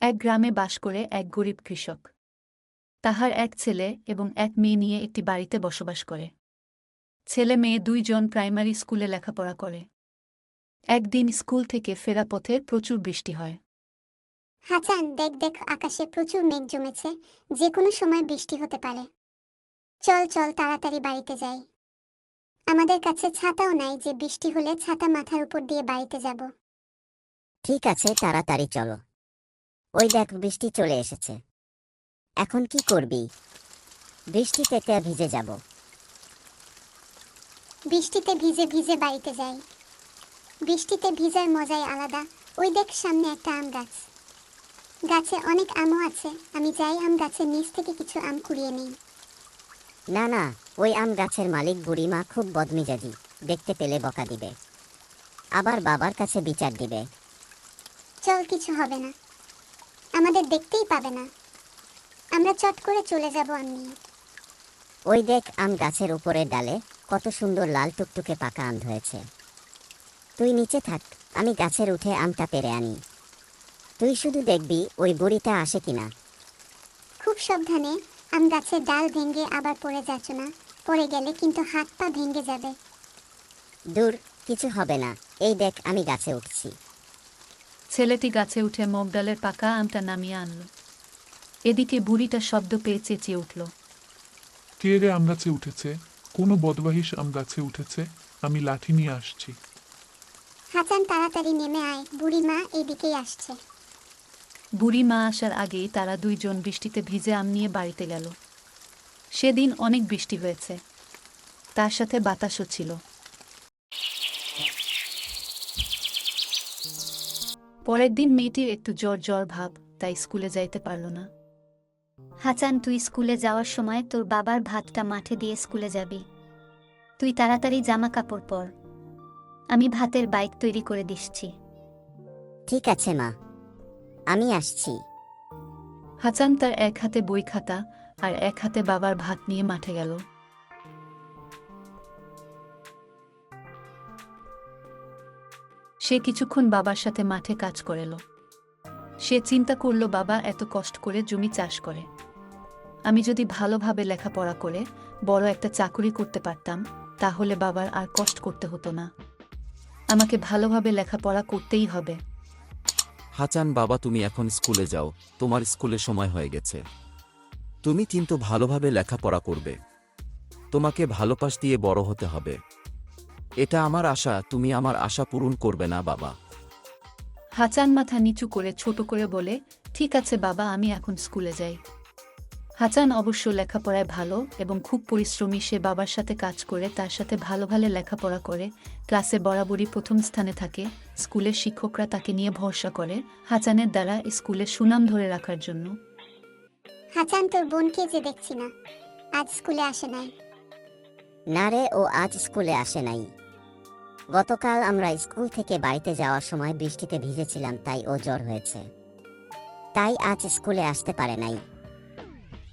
এক গ্রামে বাস করে এক গরিব কৃষক। তাহার এক ছেলে এবং এক মেয়ে নিয়ে একটি বাড়িতে বসবাস করে। ছেলে মেয়ে দুইজন প্রাইমারি স্কুলে লেখাপড়া করে। একদিন স্কুল থেকে ফেরা পথে প্রচুর বৃষ্টি হয়। হাসান, দেখ দেখ, আকাশে প্রচুর মেঘ জমেছে। যে কোনো সময় বৃষ্টি হতে পারে। চল চল, তাড়াতাড়ি বাড়িতে যাই। আমাদের কাছে ছাতাও নাই যে বৃষ্টি হলে ছাতা মাথার উপর দিয়ে বাড়িতে যাব। ঠিক আছে, তাড়াতাড়ি চলো। ওই দেখ, বৃষ্টি চলে এসেছে। এখন কি করবি? বৃষ্টিতে কে ভিজে যাব? বৃষ্টিতে ভিজে ভিজে বাড়িতে যাই। বৃষ্টিতে ভিজার মজাই আলাদা। ওই দেখ, সামনে একটা আম গাছ। গাছে অনেক আমও আছে। আমি যাই আম গাছের নিচ থেকে কিছু আম কুড়িয়ে নিই। না না, ওই আম গাছের মালিক বুড়িমা খুব বদমেজাজি। দেখতে পেলে বকা দিবে, আবার বাবার কাছে বিচার দিবে। চল, কিছু হবে না। আমাদের দেখতেই পাবে না। আমরা চট করে চলে যাব আম নিয়ে। ওই দেখ, আম গাছের উপরের ডালে কত সুন্দর লাল টুকটুকে পাকা আম ধরেছে। তুই নিচে থাক, আমি গাছের উঠে আমটা পেড়ে আনি। তুই শুধু দেখবি ওই বুড়িটা আসে কিনা। খুব সাবধানে। আম গাছের ডাল ভেঙে আবার পড়ে যাচ্ছ না। পড়ে গেলে কিন্তু হাত পা ভেঙে যাবে। দূর, কিছু হবে না। এই দেখ, আমি গাছে উঠছি। ছেলেটি গাছে উঠে মগডালের পাকা আমটা নামিয়ে আনল। এদিকে বুড়িটা শব্দ পেয়ে চেঁচিয়ে উঠল। কে রে আম গাছে উঠেছে? কোনো বদমাইশ আম গাছে উঠেছে। আমি লাঠি নিয়ে আসছি। হাসান, তাড়াতাড়ি নেমে আয়, বুড়িমা এদিকেই আসছে। বুড়ি মা আসার আগেই তারা দুইজন বৃষ্টিতে ভিজে আম নিয়ে বাড়িতে গেল। সেদিন অনেক বৃষ্টি হয়েছে, তার সাথে বাতাসও ছিল। পরের দিন মেয়েটির একটু জ্বর জ্বর ভাব, তাই স্কুলে যাইতে পারল না। হাসান, তুই স্কুলে যাওয়ার সময় তোর বাবার ভাতটা মাঠে দিয়ে স্কুলে যাবি। তুই তাড়াতাড়ি জামা কাপড় পর, আমি ভাতের বাইক তৈরি করে দিচ্ছি। ঠিক আছে মা, আমি আসছি। হাসান তার এক হাতে বই খাতা আর এক হাতে বাবার ভাত নিয়ে মাঠে গেল। সে কিছুক্ষণ বাবার সাথে মাঠে কাজ করেল। সে চিন্তা করল, বাবা এত কষ্ট করে জমি চাষ করে, আমি যদি ভালোভাবে লেখাপড়া করে বড় একটা চাকুরি করতে পারতাম, তাহলে বাবার আর কষ্ট করতে হতো না। আমাকে ভালোভাবে লেখাপড়া করতেই হবে। হাসান বাবা, তুমি এখন স্কুলে যাও, তোমার স্কুলে সময় হয়ে গেছে। তুমি কিন্তু ভালোভাবে লেখাপড়া করবে, তোমাকে ভালো পাশ দিয়ে বড় হতে হবে। এটা আমার আশা, তুমি আমার আশা পূরণ করবে না বাবা? হাসান মাথা নিচু করে ছোট করে বলে, ঠিক আছে বাবা, আমি এখন স্কুলে যাই। হাসান অবশ্য লেখাপড়ায় ভালো এবং খুব পরিশ্রমী। সে বাবার সাথে কাজ করে তার সাথে ভালো লেখাপড়া করে, ক্লাসে বরাবরই প্রথম স্থানে থাকে। স্কুলের শিক্ষকরা তাকে নিয়ে ভরসা করে হাসানের দ্বারা স্কুলে সুনাম ধরে রাখার জন্য। হাসান, তোর বোনকে যে দেখছি না, আজ স্কুলে আসে নাই। না রে, ও আজ স্কুলে আসে নাই। গতকাল আমরা স্কুল থেকে বাড়িতে যাওয়ার সময় বৃষ্টিতে ভিজেছিলাম, তাই ও জ্বর হয়েছে। তাই আজ স্কুলে আসতে পারে নাই।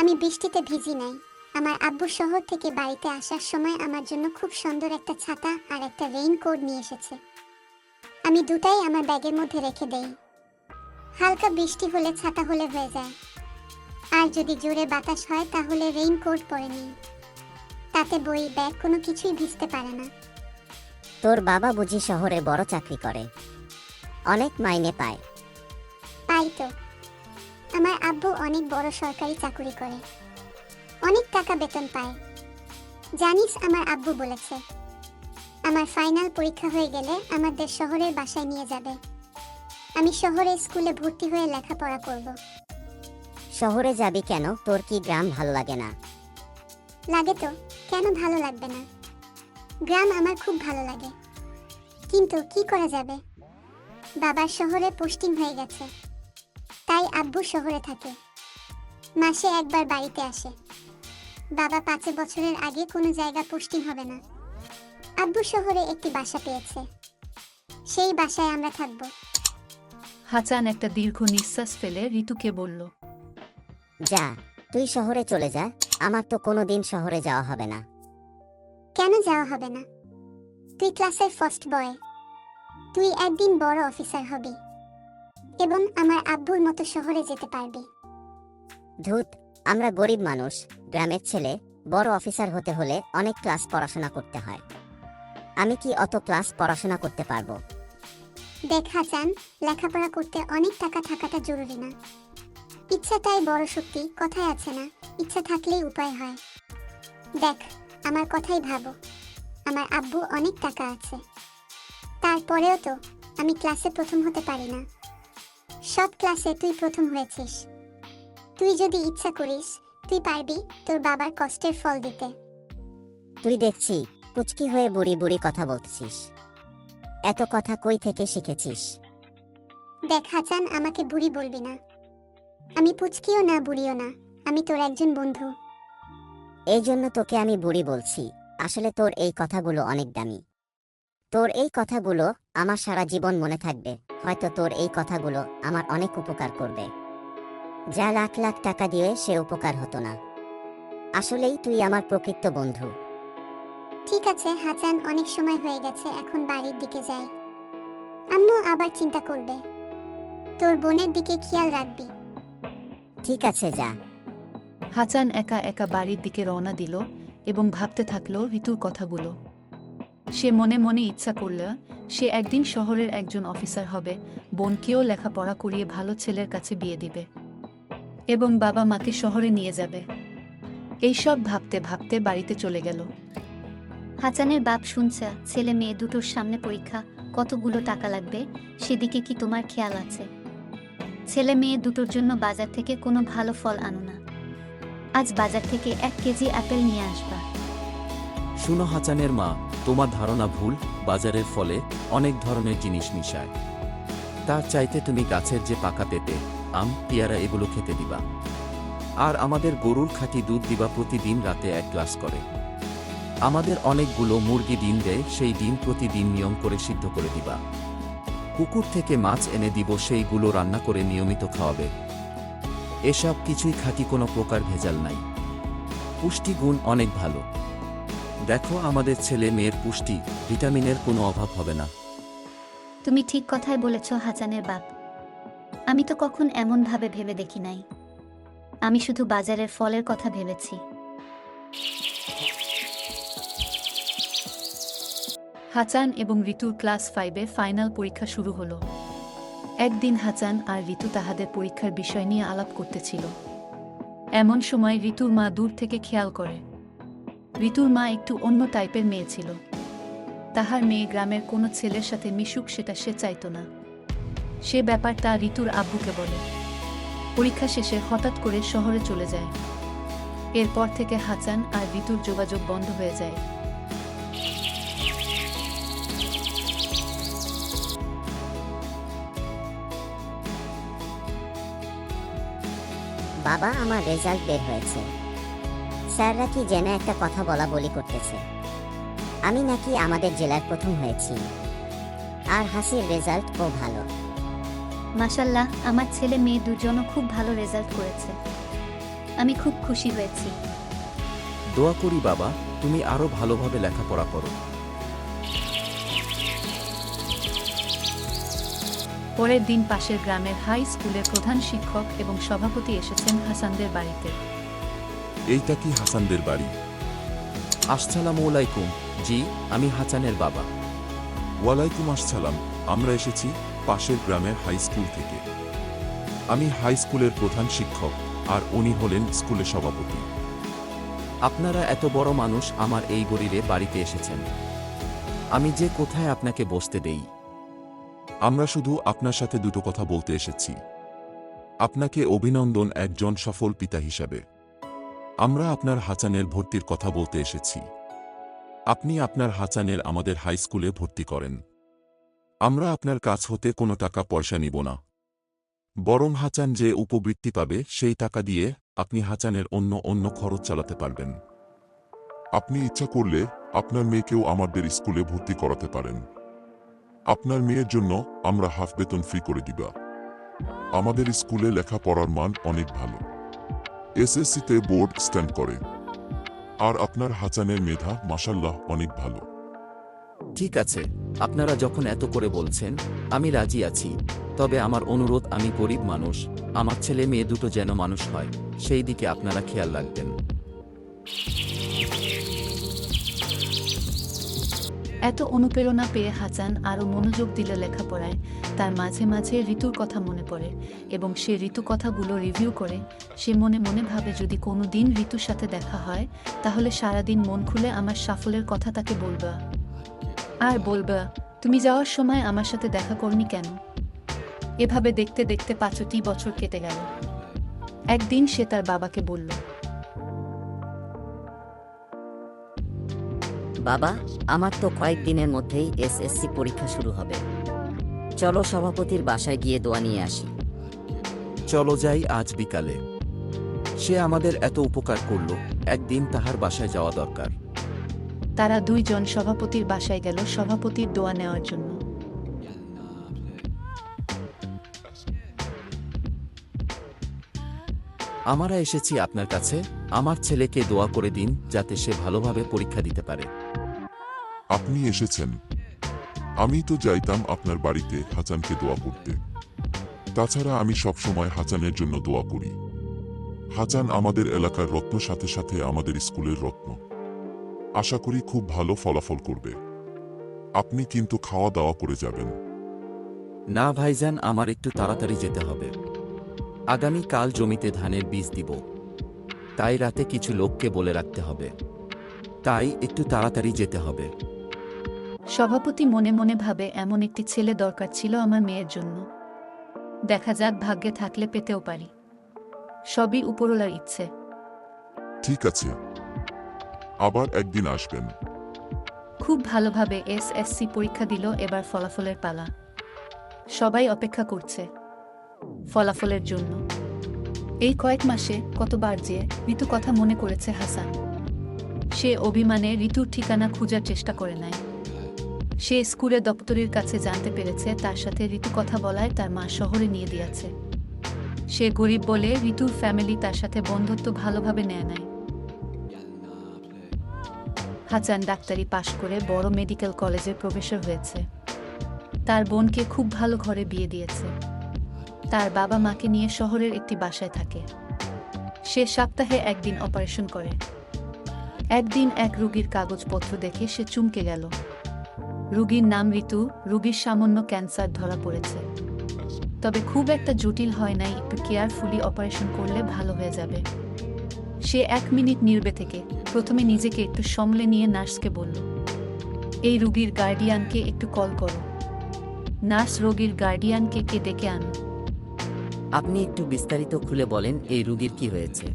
আমি বৃষ্টিতে ভিজি নাই। আমার আব্বু শহর থেকে বাড়িতে আসার সময় আমার জন্য খুব সুন্দর একটা ছাতা আর একটা রেইনকোট নিয়ে এসেছে। আমি দুটাই আমার ব্যাগের মধ্যে রেখে দেই। হালকা বৃষ্টি হলে ছাতা হলে হয়ে যায়, আর যদি জোরে বাতাস হয় তাহলে রেইনকোট পরে নিই। তাতে বই, ব্যাগ কোনো কিছুই ভিজতে পারে না। তোর বাবা বুঝি শহরে বড় চাকরি করে, অনেক মাইনে পায়? পাই তো। আমার আব্বু অনেক বড় সরকারি চাকরি করে, অনেক টাকা বেতন পায়। জানিস, আমার আব্বু বলেছে আমার ফাইনাল পরীক্ষা হয়ে গেলে আমাদের শহরের বাসায় নিয়ে যাবে। আমি শহরে স্কুলে ভর্তি হয়ে লেখাপড়া করব। শহরে যাবি কেন? তোর কি গ্রাম ভালো লাগে না? লাগে তো, কেন ভালো লাগবে না? গ্রাম আমার খুব ভালো লাগে, কিন্তু কি করা যাবে, বাবার শহরে পোস্টিং হয়ে গেছে, তাই আব্বু শহরে থাকে। মাসে একবার বাড়িতে আসে। বাবা 5 বছরের আগে কোনো জায়গা পোস্টিং হবে না। আব্বু শহরে একটি বাসা পেয়েছে, সেই বাসায় আমরা থাকব। হাসান একটা দীর্ঘ নিঃশ্বাস ফেলে ঋতুকে বলল, যা, তুই শহরে চলে যা। আমার তো কোনোদিন শহরে যাওয়া হবে না। কেন যাওয়া হবে না? তুই ক্লাসের ফার্স্ট বয়, তুই একদিন বড় অফিসার হবি। এবং আমার আব্বুর মতো শহরে যেতে পারবি। ধুত, আমরা গরিব মানুষ, গ্রামের ছেলে, বড় অফিসার হতে হলে অনেক ক্লাস পড়াশোনা করতে হয়। আমি কি অত ক্লাস পড়াশোনা করতে পারবো? দেখ হাসান, লেখাপড়া করতে অনেক টাকা থাকাটা জরুরি না। ইচ্ছাটাই বড় শক্তি, কথায় আছে না, ইচ্ছা থাকলেই উপায় হয়। দেখ, আমার কথাই ভাবো, আমার আব্বু অনেক টাকা আছে, তারপরেও তো আমি ক্লাসে প্রথম হতে পারি না। সব ক্লাসে তুই প্রথম হয়েছিস। তুই যদি ইচ্ছা করিস, তুই পারবি তোর বাবার কষ্টের ফল দিতে। তুই দেখছি পুচকি হয়ে বুড়ি বুড়ি কথা বলছিস। এত কথা কই থেকে শিখেছিস? দেখ হাসান, আমাকে বুড়ি বলবি না। আমি পুচকিও না, বুড়িও না, আমি তোর একজন বন্ধু। এই জন্য তোকে আমি বুড়ি বলছি। আসলে তোর এই কথাগুলো অনেক দামি। তোর এই কথাগুলো আমার সারা জীবন মনে থাকবে। হয়তো তোর এই কথাগুলো আমার অনেক উপকার করবে, যা লাখ লাখ টাকা দিয়ে সে উপকার হতো না। আসলেই তুই আমার প্রকৃত বন্ধু। ঠিক আছে হাসান, অনেক সময় হয়ে গেছে, এখন বাড়ির দিকে যাই। আম্মু আবার চিন্তা করবে। তোর বোনের দিকে খেয়াল রাখবি। ঠিক আছে, যা। হাসান একা একা বাড়ির দিকে রওনা দিল এবং ভাবতে থাকলো ঋতুর কথাগুলো। সে মনে মনে ইচ্ছা করল সে একদিন শহরের একজন অফিসার হবে, বোনকেও লেখাপড়া করিয়ে ভালো ছেলের কাছে বিয়ে দিবে এবং বাবা মাকে শহরে নিয়ে যাবে। এইসব ভাবতে ভাবতে বাড়িতে চলে গেল। হাসানের বাপ শুনছে ছেলে মেয়ে দুটোর সামনে পরীক্ষা, কতগুলো টাকা লাগবে সেদিকে কি তোমার খেয়াল আছে? ছেলে মেয়ে দুটোর জন্য বাজার থেকে কোনো ভালো ফল আনো না। আজ বাজার থেকে 1 কেজি আপেল নিয়ে আসবা। শুনো হাসানের মা, তোমার ধারণা ভুল। বাজারের ফলে অনেক ধরনের জিনিস মিশায়। তার চাইতে তুমি গাছের যে পাকা পেঁপে, আম, পেয়ারা এগুলো খেতে দিবা। আর আমাদের গরুর খাঁটি দুধ দিবা, প্রতিদিন রাতে 1 গ্লাস করে। আমাদের অনেকগুলো মুরগি ডিম দেয়, সেই ডিম প্রতিদিন নিয়ম করে সিদ্ধ করে দিবা। পুকুর থেকে মাছ এনে দিব, সেইগুলো রান্না করে নিয়মিত খাওয়াবে। এসব কিছুই খাঁটি, কোনো প্রকার ভেজাল নাই। পুষ্টিগুণ অনেক ভালো। দেখো আমাদের ছেলে মেয়ের পুষ্টি, ভিটামিনের কোনো অভাব হবে না। তুমি ঠিক কথাই বলেছ হাসানের বাপ। আমি তো কখন এমনভাবে ভেবে দেখি নাই। আমি শুধু বাজারের ফলের কথা ভেবেছি। হাসান এবং ঋতুর ক্লাস 5-এ ফাইনাল পরীক্ষা শুরু হলো। একদিন হাসান আর ঋতু তাহাদের পরীক্ষার বিষয় নিয়ে আলাপ করতেছিল। এমন সময় ঋতুর মা দূর থেকে খেয়াল করে। ঋতুর মা একটু অন্য টাইপের মেয়ে ছিল। তাহার মেয়ে গ্রামের কোনো ছেলের সাথে মিশুক, সেটা সে চাইত না। সে ব্যাপারটা ঋতুর আব্বুকে বলে। পরীক্ষা শেষে হঠাৎ করে শহরে চলে যায়। এরপর থেকে হাসান আর ঋতুর যোগাযোগ বন্ধ হয়ে যায়। বাবা, আমার রেজাল্ট বের হয়েছে। স্যাররা কি যেন একটা কথা বলা বলি করতেছে। আমি নাকি আমাদের জেলার প্রথম হয়েছি। আর হাসির রেজাল্ট ও ভালো। মাশাল্লাহ, আমার ছেলে মেয়ে দুজনও খুব ভালো রেজাল্ট করেছে। আমি খুব খুশি হয়েছি। দোয়া করি বাবা, তুমি আরো ভালোভাবে লেখাপড়া করো। পরের দিন পাশের গ্রামের হাই স্কুলের প্রধান শিক্ষক এবং সভাপতি এসেছেন হাসানদের বাড়িতে। এইটা কি হাসানদের বাড়ি? আসসালামু আলাইকুম। জি, আমি হাসানের বাবা। ওয়ালাইকুম আসসালাম। আমরা এসেছি পাশের গ্রামের হাই স্কুল থেকে। আমি হাই স্কুলের প্রধান শিক্ষক, আর উনি হলেন স্কুলের সভাপতি। আপনারা এত বড় মানুষ আমার এই গরিবে বাড়িতে এসেছেন। আমি যে কোথায় আপনাকে বসতে দেই? আমরা শুধু আপনার সাথে দুটো কথা বলতে এসেছি। আপনাকে অভিনন্দন একজন সফল পিতা হিসাবে। আমরা আপনার হাসানের ভর্তির কথা বলতে এসেছি। আপনি আপনার হাসানের আমাদের হাই স্কুলে ভর্তি করেন। আমরা আপনার কাছ হতে কোনো টাকা পয়সা নিব না, বরং হাসান যে উপবৃত্তি পাবে সেই টাকা দিয়ে আপনি হাসানের অন্য খরচ চালাতে পারবেন। আপনি ইচ্ছা করলে আপনার মেয়েকেও আমাদের স্কুলে ভর্তি করাতে পারেন। আপনার মেয়ের জন্য আমরা হাফ বেতন ফ্রি করে দিবা। আমাদের স্কুলে লেখাপড়ার মান অনেক ভালো। এসএসসিতে বোর্ড স্ট্যান্ড করে। আর আপনার হাসানের মেধা মাশাল্লাহ অনেক ভালো। ঠিক আছে, আপনারা যখন এত করে বলছেন, আমি রাজি আছি। তবে আমার অনুরোধ, আমি গরিব মানুষ, আমার ছেলে মেয়ে দুটো যেন মানুষ হয়, সেই দিকে আপনারা খেয়াল রাখবেন। এত অনুপ্রেরণা পেয়ে হাসান আরও মনোযোগ দিল লেখাপড়ায়। তার মাঝে মাঝে ঋতুর কথা মনে পড়ে এবং সে ঋতু কথাগুলো রিভিউ করে। সে মনে মনে ভাবে, যদি কোনো দিন ঋতুর সাথে দেখা হয় তাহলে সারাদিন মন খুলে আমার সাফল্যের কথা তাকে বলবা। আর বলবা, তুমি যাওয়ার সময় আমার সাথে দেখা করনি কেন? এভাবে দেখতে দেখতে 5টি বছর কেটে গেল। একদিন সে তার বাবাকে বলল, বাবা, আমার তো কয়েকদিনের মধ্যেই এসএসসি পরীক্ষা শুরু হবে। চলো সভাপতির বাসায় গিয়ে দোয়া নিয়ে আসি। চলো যাই আজ বিকালে। সে আমাদের এত উপকার করল, একদিন তাহার বাসায় যাওয়া দরকার। তারা দুইজন সভাপতির বাসায় গেল সভাপতির দোয়া নেওয়ার জন্য। আমরা এসেছি আপনার কাছে, আমার ছেলেকে দোয়া করে দিন যাতে সে ভালোভাবে পরীক্ষা দিতে পারে। আপনি এসেছেন। আমি তো যাইতাম আপনার বাড়িতে হাসানকে দোয়া করতে। তাছাড়া আমি সবসময় হাসানের জন্য দোয়া করি। হাসান আমাদের এলাকার রত্ন, সাথে সাথে আমাদের স্কুলের রত্ন। আশা করি খুব ভালো ফলাফল করবে। আপনি কিন্তু খাওয়া দাওয়া করে যাবেন। না ভাইজান, আমার একটু তাড়াতাড়ি যেতে হবে। আগামী কাল জমিতে ধানের বীজ দিব, তাই রাতে কিছু লোককে বলে রাখতে হবে, তাই একটু তাড়াতাড়ি যেতে হবে। সভাপতি মনে মনে ভাবে, এমন একটি ছেলে দরকার ছিল আমার মেয়ের জন্য। দেখা যাক, ভাগ্যে থাকলে পেতেও পারি। সবই উপরওয়ালার ইচ্ছে। ঠিক আছে, আবার একদিন আসবেন। খুব ভালোভাবে এসএসসি পরীক্ষা দিল। এবার ফলাফলের পালা। সবাই অপেক্ষা করছে ফলাফলের জন্য। এই কয়েক মাসে কতবার যে ঋতু কথা মনে করেছে হাসান। সে অভিমানে ঋতুর ঠিকানা খোঁজার চেষ্টা করে নাই। সে স্কুলের দপ্তরের কাছে জানতে পেরেছে তার সাথে ঋতু কথা বলায় তার মা শহরে নিয়ে দিয়েছে। সে গরিব বলে ঋতুর ফ্যামিলি তার সাথে বন্ধুত্ব ভালোভাবে নেয় নাই। হাসান ডাক্তারি পাশ করে বড় মেডিকেল কলেজে প্রফেসর হয়েছে। তার বোনকে খুব ভালো ঘরে বিয়ে দিয়েছে। তার বাবা মাকে নিয়ে শহরের একটি বাসায় থাকে। সে সপ্তাহে একদিন অপারেশন করে। একদিন এক রোগীর কাগজপত্র দেখে সে চমকে গেল। রোগীর নাম ঋতু। রোগীর সামান্য ক্যান্সার ধরা পড়েছে, তবে খুব একটা জটিল হয় নাই। একটু কেয়ারফুলি অপারেশন করলে ভালো হয়ে যাবে। সে 1 মিনিট নীরবে থেকে প্রথমে নিজেকে একটু সামলে নিয়ে নার্সকে বলল, এই রোগীর গার্ডিয়ানকে একটু কল করো। নার্স রোগীর গার্ডিয়ানকে কে ডেকে আন। আপনি একটু বিস্তারিত খুলে বলেন, এই রোগীর কি হয়েছে?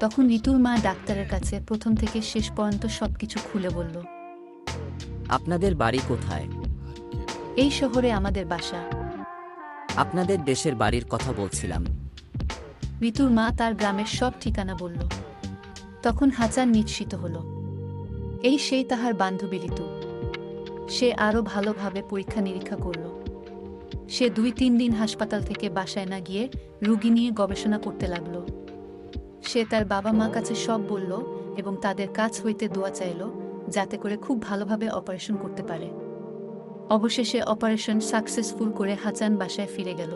তখন ঋতুর মা ডাক্তারের কাছে প্রথম থেকে শেষ পর্যন্ত সবকিছু খুলে বলল। আপনাদের বাড়ি কোথায়? এই শহরে আমাদের বাসা। আপনাদের দেশের বাড়ির কথা বলছিলাম। ঋতুর মা তার গ্রামের সব ঠিকানা বলল। তখন হাসান নিশ্চিত হল, এই সেই তাহার বান্ধবী ঋতু। সে আরও ভালোভাবে পরীক্ষা নিরীক্ষা করল। সে 2-3 দিন হাসপাতাল থেকে বাসায় না গিয়ে রোগী নিয়ে গবেষণা করতে লাগল। সে তার বাবা মা কাছে সব বলল এবং তাদের কাছ হইতে দোয়া চাইল যাতে করে খুব ভালোভাবে অপারেশন করতে পারে। অবশেষে অপারেশন সাকসেসফুল করে হাসান বাসায় ফিরে গেল।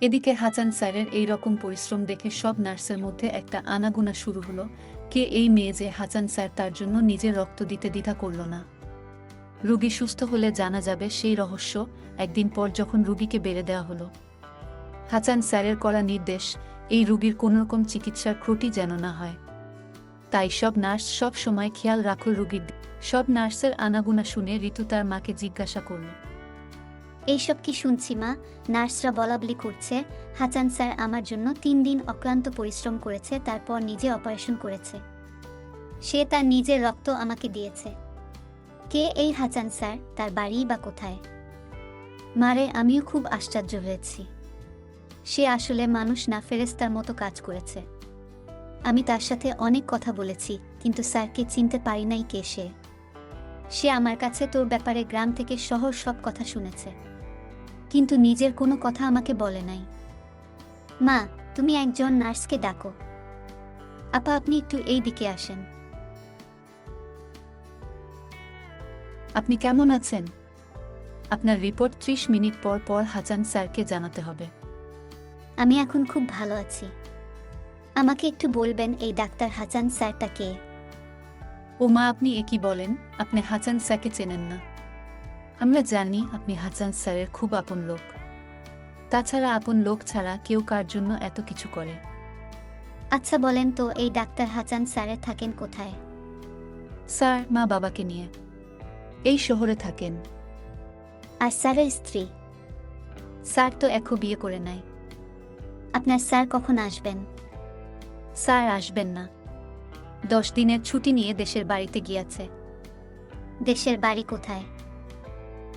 এদিকে হাসান স্যারের এই রকম পরিশ্রম দেখে সব নার্সের মধ্যে একটা আনাগোনা শুরু হলো। কে এই মেয়ে যে হাসান স্যার তার জন্য নিজের রক্ত দিতে দ্বিধা করল না। রোগী সুস্থ হলে জানা যাবে সেই রহস্য। একদিন পর যখন রোগীকে বেড়ে দেওয়া হলো, হাসান স্যারের করা নির্দেশ, এই রোগীর কোনোরকম চিকিৎসার ত্রুটি যেন না হয়। তাই সব নার্স সব সময় খেয়াল রাখল রোগীর। সব নার্সের আনাগোনা শুনে ঋতু তার মাকে জিজ্ঞাসা করল, এইসব কি শুনছি মা? নার্সরা বলাবলি করছে হাসান স্যার আমার জন্য 3 দিন অক্লান্ত পরিশ্রম করেছে, তারপর নিজে অপারেশন করেছে। সে তার নিজের রক্ত আমাকে দিয়েছে। কে এই হাসান স্যার? তার বাড়ি বা কোথায়? মারে, আমিও খুব আশ্চর্য হয়েছি। সে আসলে মানুষ না, ফেরেশতার মতো কাজ করেছে। আমি তার সাথে অনেক কথা বলেছি, কিন্তু স্যারকে চিনতে পারি নাই কে সে। সে আমার কাছে তোর ব্যাপারে গ্রাম থেকে শহর সব কথা শুনেছে, কিন্তু নিজের কোনো কথা আমাকে বলে নাই। মা, তুমি একজন নার্সকে ডাকো। আপা, আপনি একটু এই দিকে আসেন। আপনি কেমন আছেন? আপনার রিপোর্ট 30 মিনিট পর পর হাসান স্যারকে জানাতে হবে। আমি এখন খুব ভালো আছি। আমাকে একটু বলবেন এই ডাক্তার হাসান স্যারটা কে? ও মা, আপনি এ কি বলেন? আপনি হাসান স্যারকে চেনেন না? আমরা জানি আপনি হাসান স্যারের খুব আপন লোক। তাছাড়া আপন লোক ছাড়া কেউ কার জন্য এত কিছু করে? আচ্ছা বলেন তো, এই ডাক্তার হাসান স্যারের থাকেন কোথায়? স্যার মা বাবাকে নিয়ে এই শহরে থাকেন। আর স্যারের স্ত্রী? স্যার তো এখনো বিয়ে করে নাই। আপনার স্যার কখন আসবেন? স্যার আসবেন না, 10 দিনের ছুটি নিয়ে দেশের বাড়িতে গিয়েছে। দেশের বাড়ি কোথায়?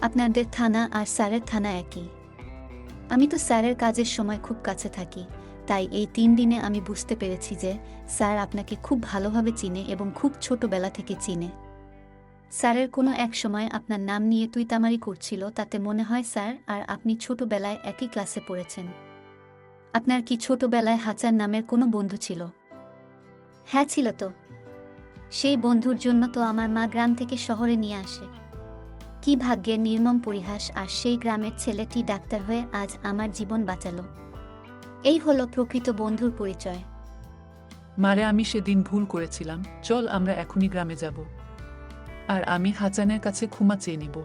আপনাদের থানা আর স্যারের থানা একই। আমি তো স্যারের কাজের সময় খুব কাছে থাকি, তাই এই 3 দিনে আমি বুঝতে পেরেছি যে স্যার আপনাকে খুব ভালোভাবে চিনে এবং খুব ছোটবেলা থেকে চিনে। স্যারের কোনো এক সময় আপনার নাম নিয়ে তুইতামারি করছিল, তাতে মনে হয় স্যার আর আপনি ছোটবেলায় একই ক্লাসে পড়েছেন। আপনার কি ছোটবেলায় হাসান নামের কোনো বন্ধু ছিল? হ্যাঁ ছিল তো। সেই বন্ধুর জন্য তো আমার মা গ্রাম থেকে শহরে নিয়ে আসে। কি ভাগ্যের নির্মম পরিহাস, আর সেই গ্রামের ছেলেটি ডাক্তার হয়ে আজ আমার জীবন বাঁচালো। এই হলো প্রকৃত বন্ধুর পরিচয়। মারে, আমি সেদিন ভুল করেছিলাম। চল আমরা এখনই গ্রামে যাব, আর আমি হাসানের কাছে ক্ষমা চেয়ে নিব।